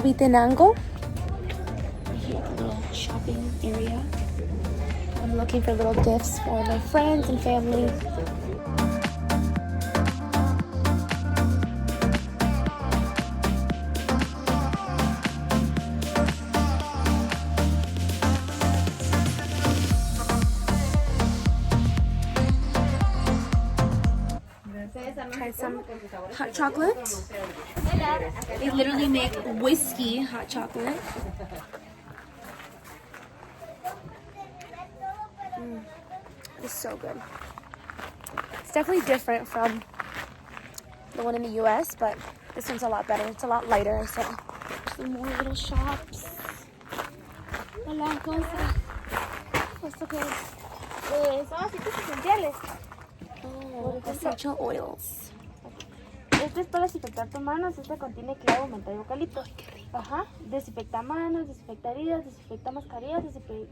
Tenango. Here, a little shopping area. I'm looking for little gifts for my friends and family. Tried some hot chocolate. They literally make whiskey hot chocolate. It's so good. It's definitely different from the one in the US, but this one's a lot better. It's a lot lighter. So some more little shops. Hola, ¿cómo está? ¿Esto qué es? Son aceites esenciales. Oh, essential oils. Este es para desinfectar tus manos. Este contiene clavo, menta y eucalipto. Ay, qué rico. Ajá. Desinfecta manos, desinfecta heridas, desinfecta mascarillas,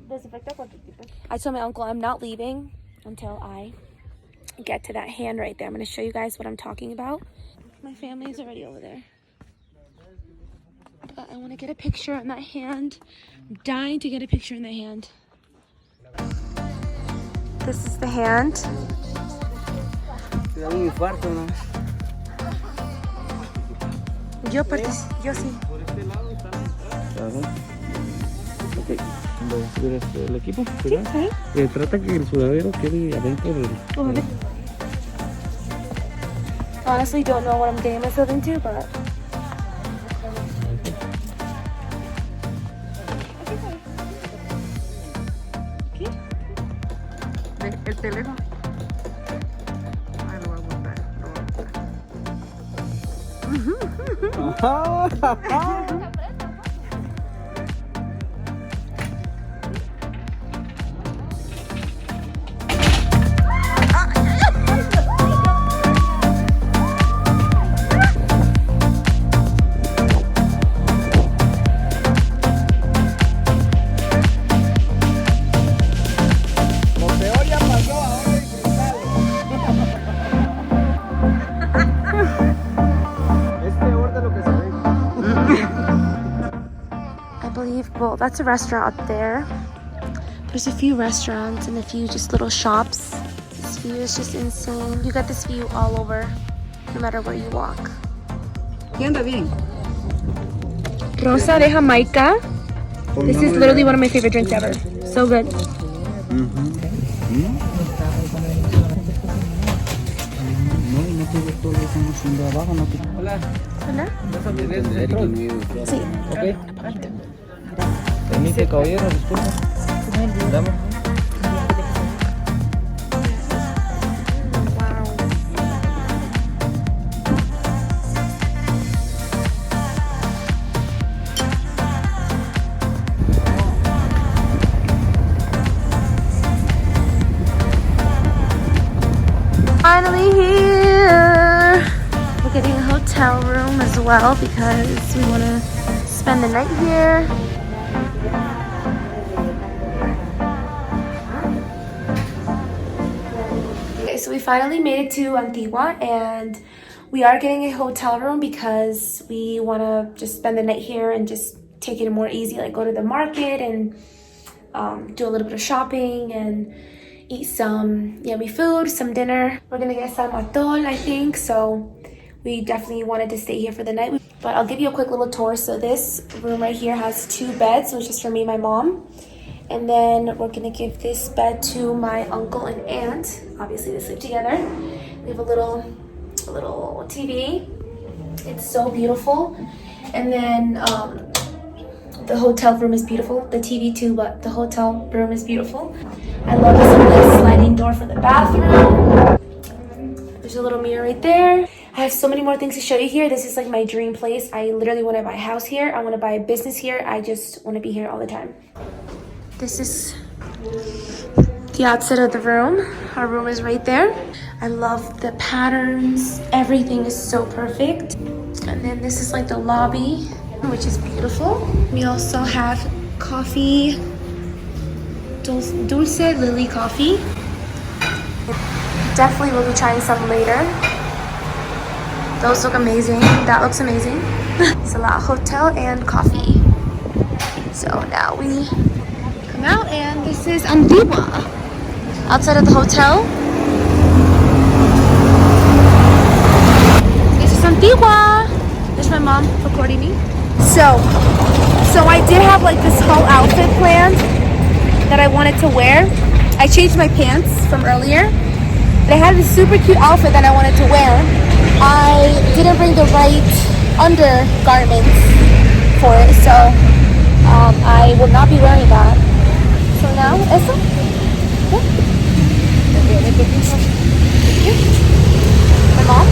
desinfecta cualquier tipo. I told my uncle I'm not leaving until I get to that hand right there. I'm going to show you guys what I'm talking about. My family is already over there. But I want to get a picture on that hand. I'm dying to get a picture in the hand. This is the hand. Yo sí. Ok, voy a subir el equipo. Sí. Trata que el sudadero quede adentro del... Honestly, don't know what I'm getting myself into, but... El teléfono. Lo voy a botar. Well, that's a restaurant up there. There's a few restaurants and a few just little shops. This view is just insane. You got this view all over, no matter where you walk. Rosa de Jamaica. This is literally one of my favorite drinks ever. So good. Hola. Hola. Sí. Okay. Permite, caballero, disculpa. Damos. Finally here. We're getting a hotel room as well because we want to spend the night here. Okay, so we finally made it to Antigua and we are getting a hotel room because we want to just spend the night here and just take it more easy, like go to the market and do a little bit of shopping and eat some yummy food, some dinner. We're gonna get some atol, I think, so we definitely wanted to stay here for the night. But I'll give you a quick little tour. So this room right here has 2 beds, which is for me and my mom. And then we're gonna give this bed to my uncle and aunt. Obviously they sleep together. We have a little TV. It's so beautiful. And then the hotel room is beautiful. The TV too, but the hotel room is beautiful. I love this little sliding door for the bathroom. There's a little mirror right there. I have so many more things to show you here. This is like my dream place. I literally want to buy a house here. I want to buy a business here. I just want to be here all the time. This is the outside of the room. Our room is right there. I love the patterns. Everything is so perfect. And then this is like the lobby, which is beautiful. We also have coffee, Dulce Lily coffee. Definitely will be trying some later. Those look amazing. That looks amazing. Salah Hotel and coffee. So now we come out and this is Antigua. Outside of the hotel. This is Antigua. There's my mom recording me. So I did have like this whole outfit planned that I wanted to wear. I changed my pants from earlier. But I had this super cute outfit that I wanted to wear. I didn't bring the right undergarments for it, so I will not be wearing that. So now, eso. My mom.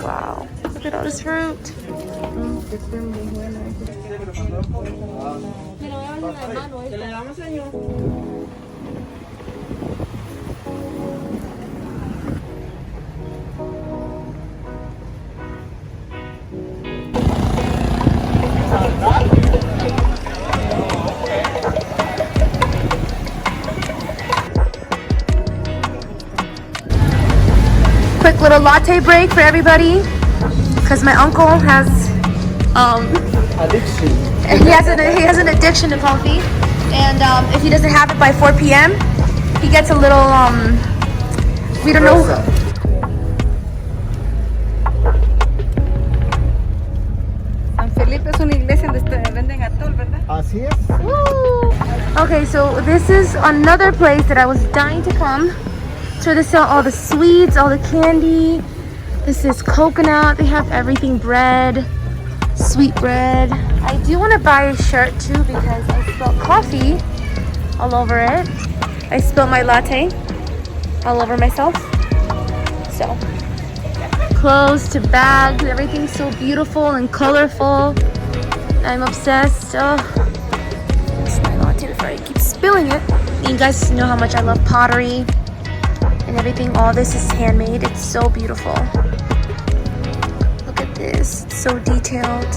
Wow, look at all this fruit. Quick little latte break for everybody, because my uncle has Addiction. he has an addiction to coffee, and if he doesn't have it by 4 p.m. he gets a little we don't know. San Felipe es una iglesia donde venden atol, ¿verdad? Así es. Okay, so this is another place that I was dying to come. So they sell all the sweets, all the candy. This is coconut. They have everything, bread, sweet bread. I do want to buy a shirt too because I spilled coffee all over it. I spilled my latte all over myself. So, clothes to bags, everything's so beautiful and colorful. I'm obsessed. Oh, it's my latte before I keep spilling it. You guys know how much I love pottery and everything. All this is handmade. It's so beautiful. Look at this. It's so detailed.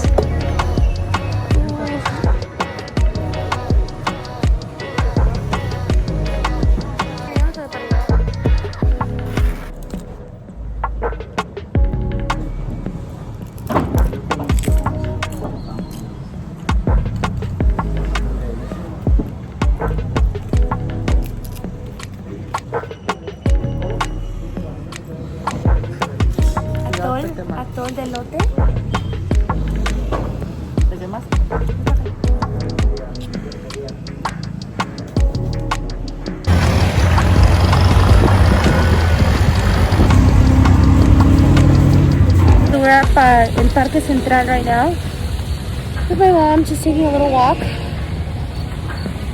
Atol de lote. ¿Desde más? We're at El Parque Central right now with my mom, just taking a little walk.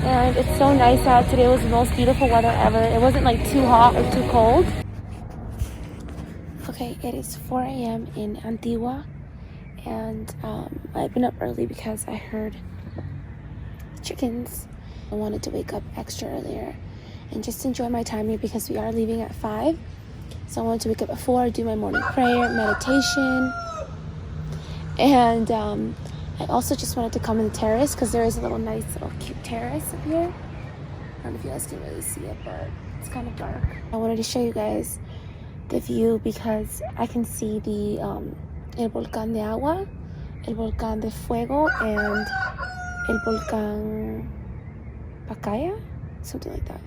And it's so nice out today. It was the most beautiful weather ever. It wasn't like too hot or too cold. Okay, it is 4 a.m. in Antigua, and I've been up early because I heard chickens. I wanted to wake up extra earlier and just enjoy my time here because we are leaving at 5. So I wanted to wake up at 4, do my morning prayer, meditation, and I also just wanted to come in the terrace because there is a little nice little cute terrace up here. I don't know if you guys can really see it, but it's kind of dark. I wanted to show you guys the view because I can see the el volcán de agua, el volcán de fuego, and el volcán Pacaya, something like that.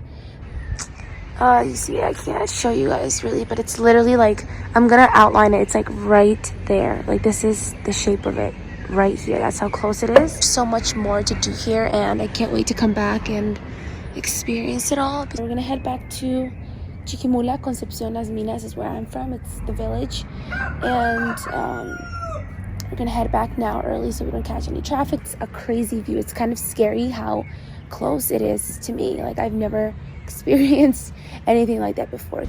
You see, I can't show you guys really, but it's literally like, I'm gonna outline it. It's like right there. Like this is the shape of it right here. That's how close it is. So much more to do here, and I can't wait to come back and experience it all. We're gonna head back to Chiquimula. Concepcion Las Minas is where I'm from. It's the village, and we're gonna head back now early so we don't catch any traffic. It's a crazy view. It's kind of scary how close it is to me. Like I've never experienced anything like that before.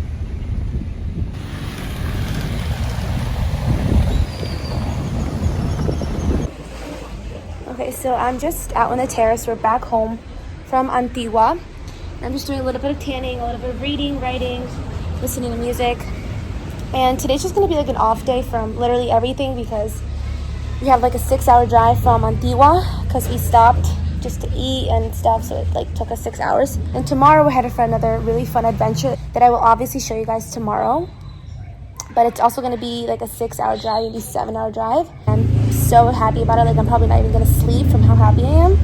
Okay, so I'm just out on the terrace. We're back home from Antigua. I'm just doing a little bit of tanning, a little bit of reading, writing, listening to music. And today's just gonna be like an off day from literally everything because we have like a 6-hour drive from Antigua because we stopped just to eat and stuff, so it like took us 6 hours. And tomorrow we're headed for another really fun adventure that I will obviously show you guys tomorrow. But it's also gonna be like a 6-hour drive, maybe 7-hour drive. I'm so happy about it. Like I'm probably not even gonna sleep from how happy I am.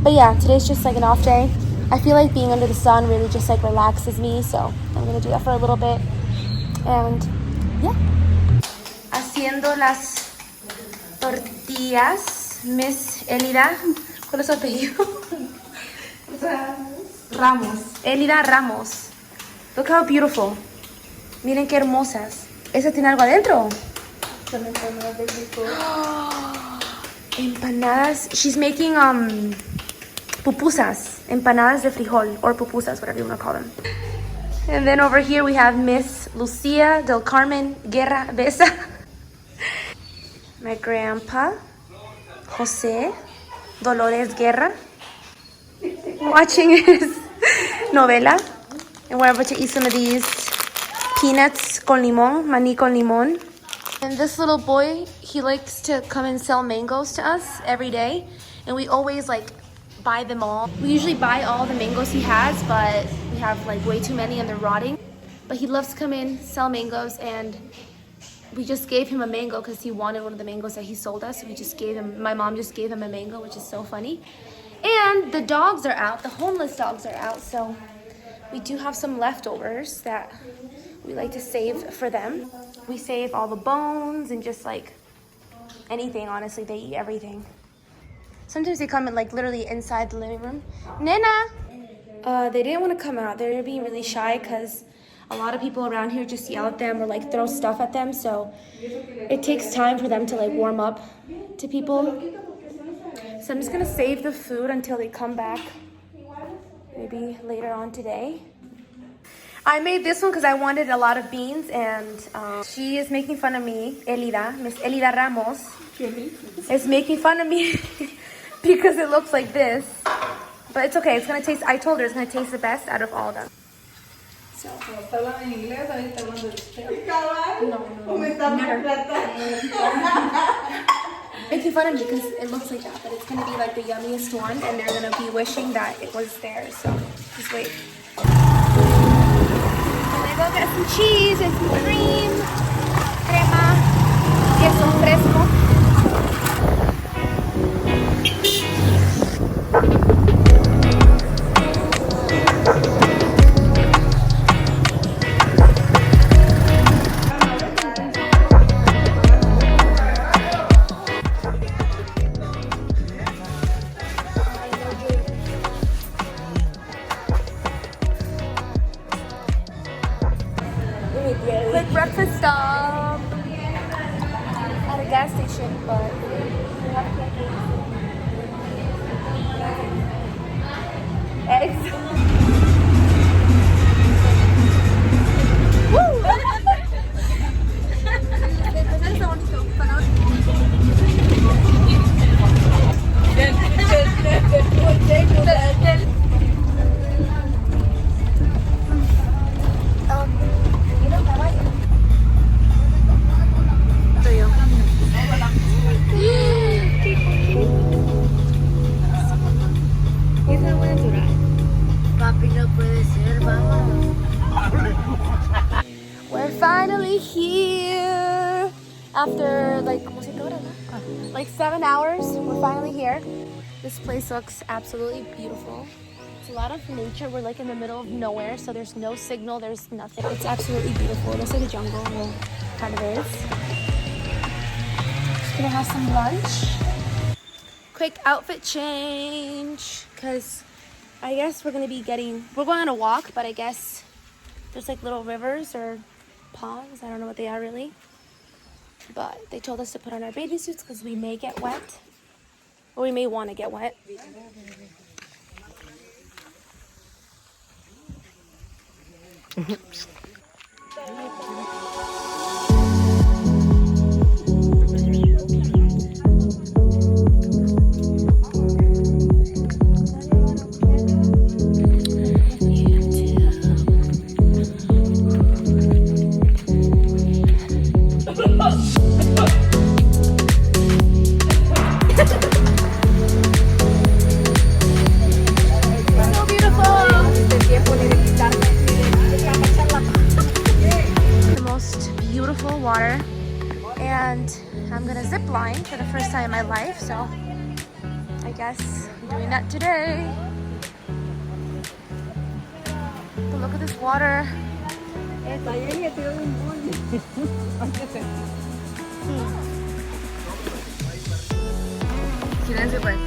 But yeah, today's just like an off day. I feel like being under the sun really just like relaxes me, so I'm gonna do that for a little bit. And yeah. Haciendo las tortillas, Miss Elida. ¿Cuál es su apellido? Ramos. Elida Ramos. Look how beautiful. Miren qué hermosas. ¿Esa tiene algo adentro? Son empanadas de frijol. Empanadas. She's making pupusas. Empanadas de frijol, or pupusas, whatever you want to call them. And then over here we have Miss Lucia del Carmen Guerra Besa. My grandpa, Jose Dolores Guerra, watching his novela. And we're about to eat some of these peanuts con limon, maní con limon. And this little boy, he likes to come and sell mangoes to us every day. And we always like buy them all. We usually buy all the mangoes he has, but we have like way too many and they're rotting. But he loves to come in, sell mangoes, and we just gave him a mango because he wanted one of the mangoes that he sold us. So we just gave him, my mom just gave him a mango, which is so funny. And the dogs are out, the homeless dogs are out, so we do have some leftovers that we like to save for them. We save all the bones and just like anything, honestly, they eat everything. Sometimes they come in like literally inside the living room. Nena! They didn't want to come out. They're being really shy because a lot of people around here just yell at them or like throw stuff at them. So it takes time for them to like warm up to people. So I'm just gonna save the food until they come back. Maybe later on today. I made this one because I wanted a lot of beans, and she is making fun of me, Elida, Miss Elida Ramos, is making fun of me because it looks like this. But it's okay, it's gonna taste, I told her it's gonna taste the best out of all of them. So. Making fun of me because it looks like that, but it's gonna be like the yummiest one, and they're gonna be wishing that it was theirs. So just wait. I'm gonna go get some cheese and some cream, crema, queso fresco. Quick breakfast stop at a gas station, but we have eggs. Woo! We're finally here after like 7 hours. We're finally here. This place looks absolutely beautiful. It's a lot of nature. We're like in the middle of nowhere, so there's no signal, there's nothing. It's absolutely beautiful. It looks like a jungle. Well, kind of is. Just gonna have some lunch. Quick outfit change, because I guess we're going on a walk, but I guess there's like little rivers or ponds. I don't know what they are really. But they told us to put on our bathing suits because we may get wet. Or we may want to get wet. water, and I'm gonna zip line for the first time in my life, so I guess I'm doing that today. But look at this water. Silencio pues.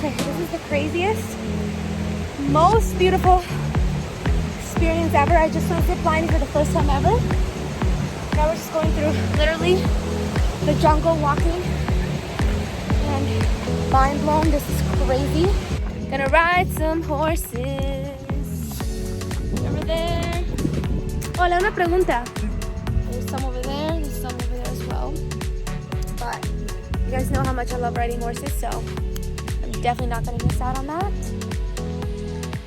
This is the craziest, most beautiful experience ever. I just went zip lining for the first time ever. Now we're just going through literally the jungle walking, and mind blown. This is crazy. Gonna ride some horses. Over there. Hola, una pregunta. There's some over there. There's some over there as well. But you guys know how much I love riding horses, so definitely not gonna miss out on that.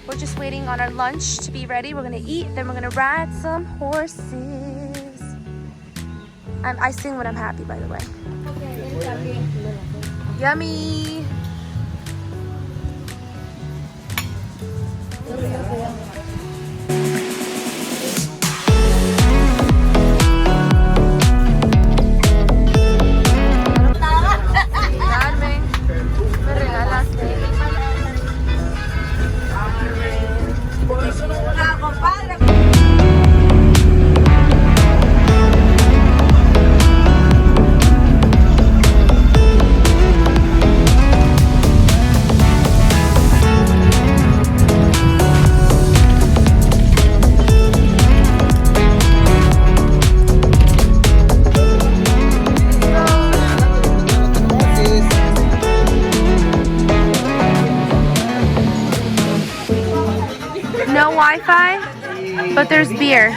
We're just waiting on our lunch to be ready. We're gonna eat, then we're gonna ride some horses. I sing when I'm happy, by the way. Yummy! No Wi-Fi, but there's beer.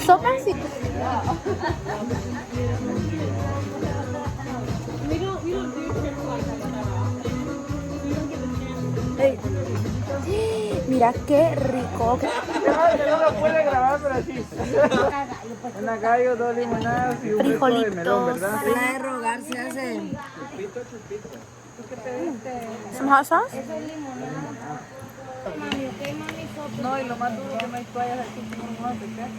Sopa, sí. We don't do trips like that. We don't get the chance. Hey. Mira qué rico. No lo puede grabar, pero sí. Una gallo, 2 limonadas y un poco de melón, ¿verdad? La de rogar se hace. Chupito. Some hot sauce? No, y lo más duro que no hay toallas aquí, no vamos a picar.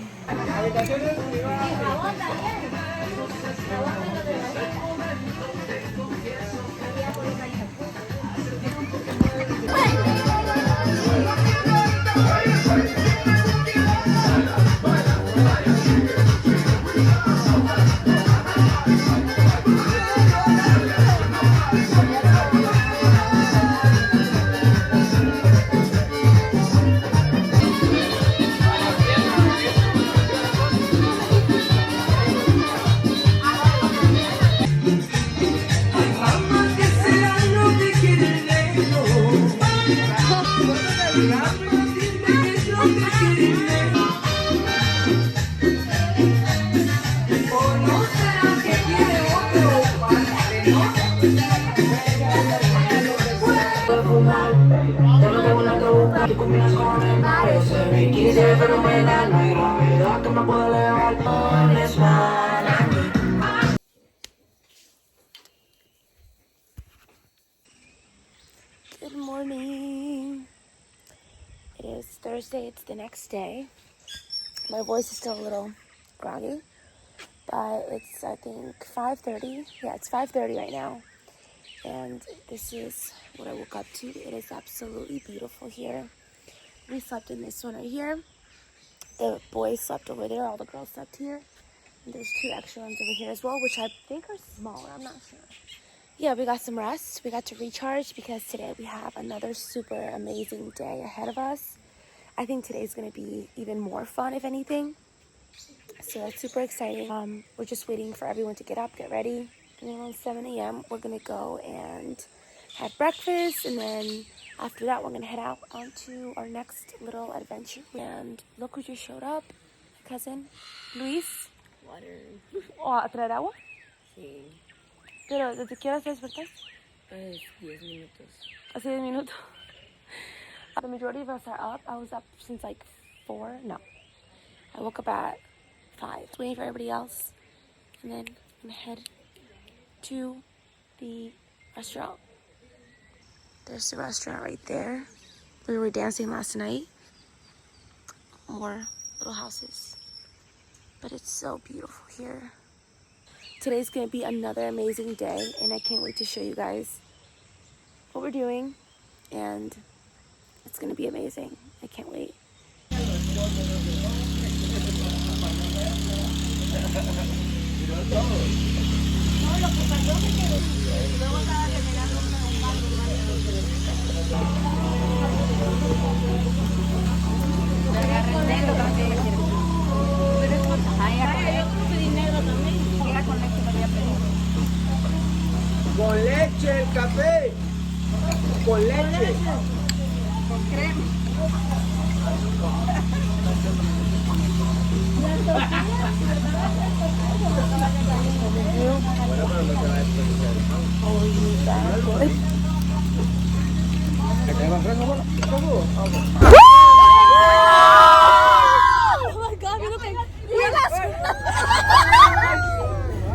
Habitaciones privadas. Good morning. It is Thursday, it's the next day. My voice is still a little groggy, but it's, I think, 5:30. Yeah, it's 5:30 right now. And this is what I woke up to. It is absolutely beautiful here. We slept in this one right here. The boys slept over there. All the girls slept here. And there's 2 extra ones over here as well, which I think are smaller. I'm not sure. Yeah, we got some rest. We got to recharge because today we have another super amazing day ahead of us. I think today's going to be even more fun, if anything. So it's super exciting. We're just waiting for everyone to get up, get ready. And then around 7 a.m. we're gonna go and have breakfast, and then after that we're gonna head out onto our next little adventure. And look who just showed up, my cousin Luis. Water. ¿O a traer agua? Sí. Pero ¿desde qué hora te despertaste? Pues 10 minutos. Hace 10 minutos. The majority of us are up. I was up since like 4. No. I woke up at 5. Just waiting for everybody else. And then I'm gonna head to the restaurant. There's the restaurant right there. We were dancing last night. More little houses. But it's so beautiful here. Today's gonna be another amazing day, and I can't wait to show you guys what we're doing, and it's gonna be amazing. I can't wait. Con leche el café. Con leche. Con crema.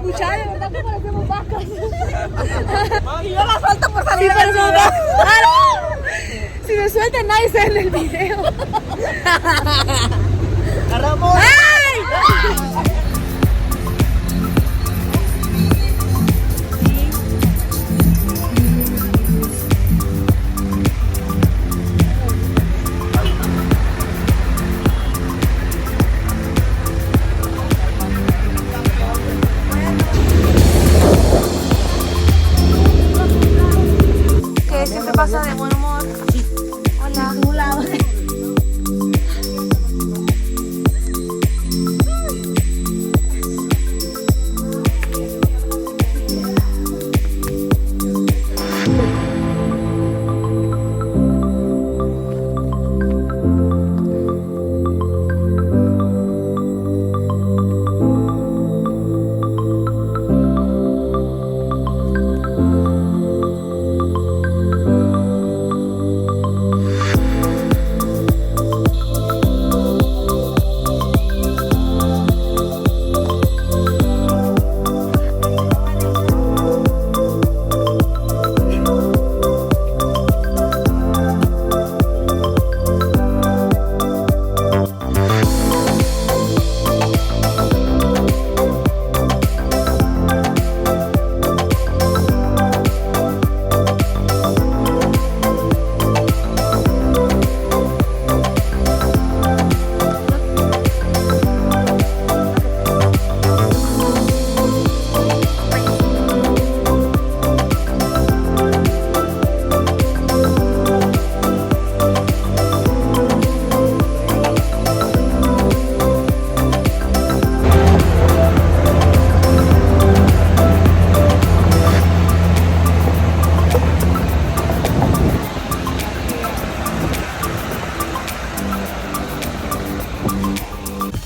Muchachos, de verdad que parecemos vacas. Y yo la suelto por salir. Sí, parecemos vacas. Si me sueltan, nadie se ve en el video. Agarramos. Que siempre pasa de buen humor.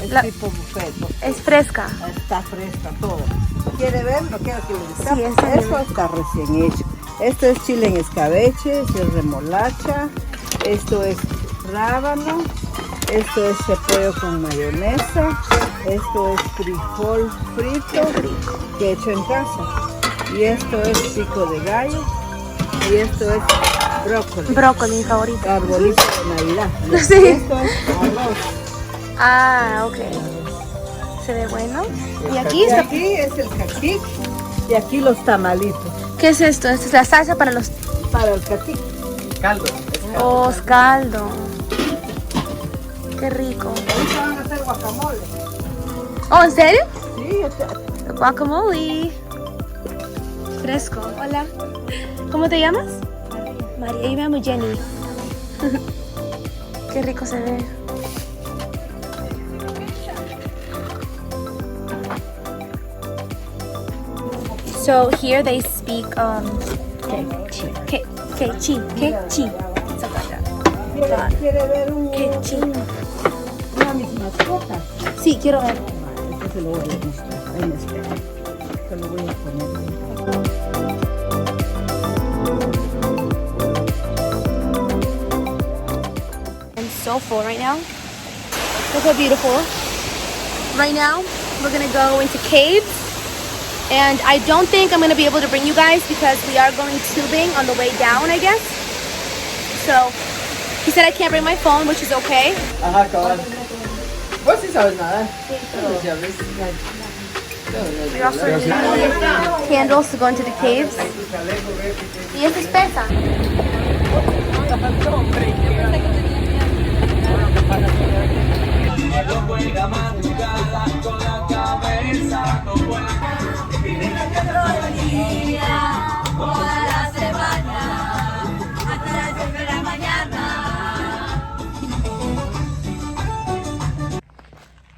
Hola. Tipo buffet. Es fresca. Está fresca todo. ¿Quiere ver? ¿Lo quiero que le diga? Sí, está Eso bien. está recién hecho. Esto es chile en escabeche, esto es remolacha, esto es rábano, esto es repollo con mayonesa, esto es frijol frito que he hecho en casa. Y esto es pico de gallo y esto es brócoli. Brócoli, mi favorito. Arbolito de Navidad. Sí. Y esto es arroz. Ah, ok. Se ve bueno. Y aquí Y está. aquí es el cacique y aquí los tamalitos. ¿Qué es esto? Esta es la salsa para los. Para el cacique. Caldo. Oh, caldo. Qué rico. Ahorita van a hacer guacamole. Oh, ¿en serio? Sí, Guacamole. Fresco. Hola. ¿Cómo te llamas? María. Yo me llamo Jenny. Qué rico se ve. So here they speak Quechua. ¿Quiere ver una de mis mascotas? Sí, quiero ver. Esto se lo voy a mostrar. Ahí me espera. Se lo voy a poner. I'm so full right now. Look how beautiful. Right now, we're gonna go into caves. And I don't think I'm gonna be able to bring you guys because we are going tubing on the way down, I guess. So, he said I can't bring my phone, which is okay. Ajá, cabal. Vos sí sabes nadar. Pero si abres, We also need candles to go into the caves. Y esta es pesa.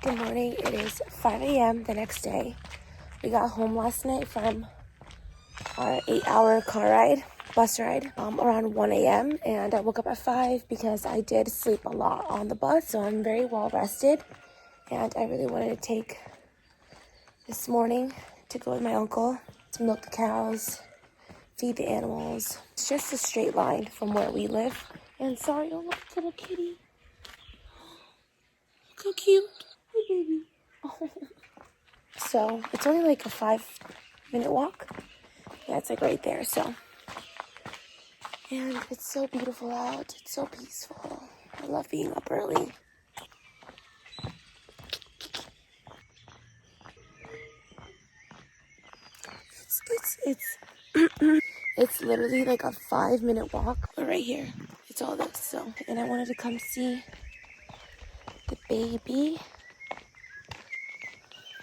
Good morning. It is 5 a.m. the next day. We got home last night from our 8-hour bus ride, around 1 a.m. And I woke up at 5 because I did sleep a lot on the bus, so I'm very well rested. And I really wanted to take this morning to go with my uncle to milk the cows, feed the animals. It's just a straight line from where we live. And sorry, oh look, little kitty. Look how cute. Hi, baby. Oh. So it's only like a 5-minute walk. Yeah, it's like right there. So, and it's so beautiful out. It's so peaceful. I love being up early. It's literally like a 5-minute walk right here. It's all this. So, and I wanted to come see the baby.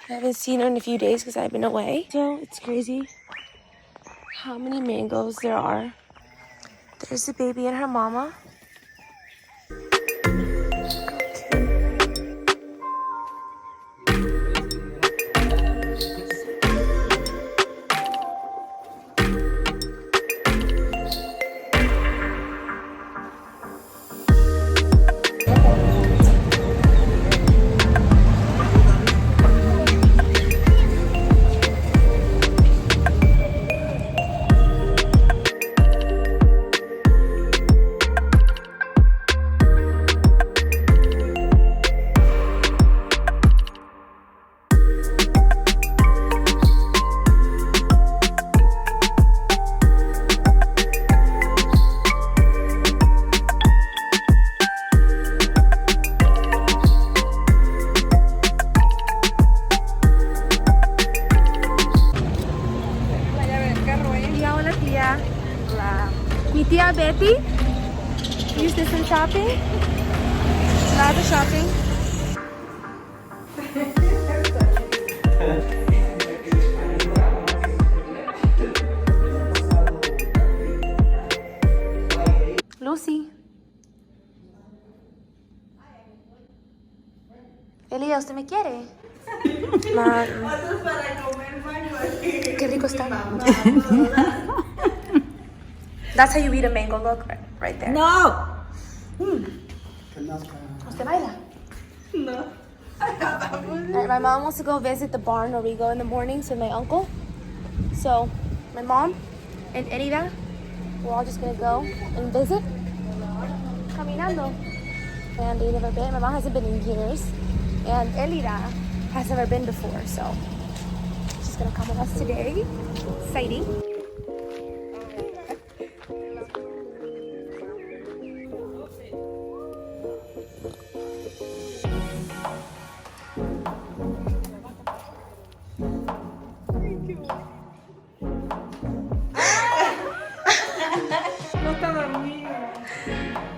I haven't seen her in a few days because I've been away. So it's crazy how many mangoes there are. There's the baby and her mama. Mi tía Betty used this in shopping. Lots of shopping. Lucy. Elia, ¿usted me quiere? Qué rico está. That's how you eat a mango. Look, right there. No. ¿Usted baila? No. Alright, my mom wants to go visit the barn where we go in the mornings with my uncle. So, my mom and Erida, we're all just gonna go and visit. Caminando. And they never been. My mom hasn't been in years. And Erida has never been before. So, she's gonna come with us today. Exciting.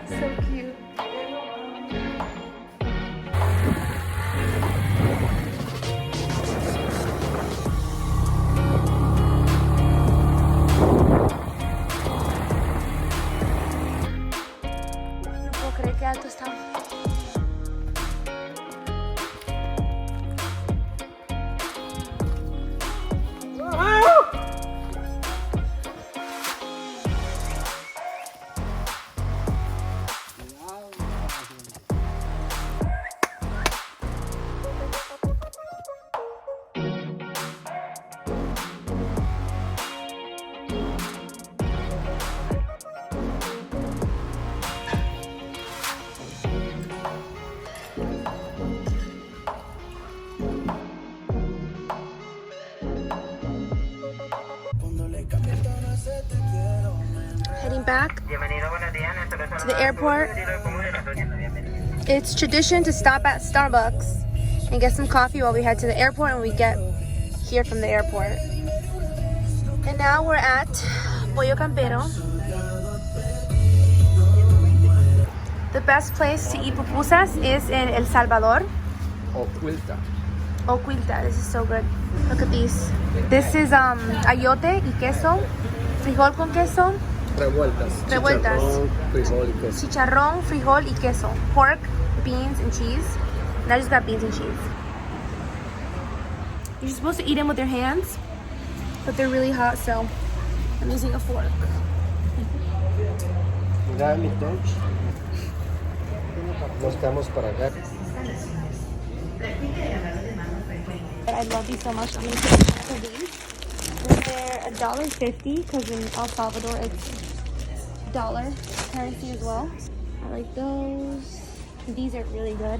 So cute. Heading back to the airport. It's tradition to stop at Starbucks and get some coffee while we head to the airport and we get here from the airport. And now we're at Pollo Campero. The best place to eat pupusas is in El Salvador. Oculta. Oh, Quilta, this is so good. Look at these. This is ayote y queso, frijol con queso, Revueltas. Revueltas. Chicharrón, frijol y queso. chicharrón, frijol y queso, pork, beans, and cheese. And I just got beans and cheese. You're supposed to eat them with your hands, but they're really hot, so I'm using a fork. Mira mi touch. Nos quedamos para acá. I love these so much. I'm gonna take a couple of these. And they're $1.50 because in El Salvador it's dollar currency as well. I like those. These are really good.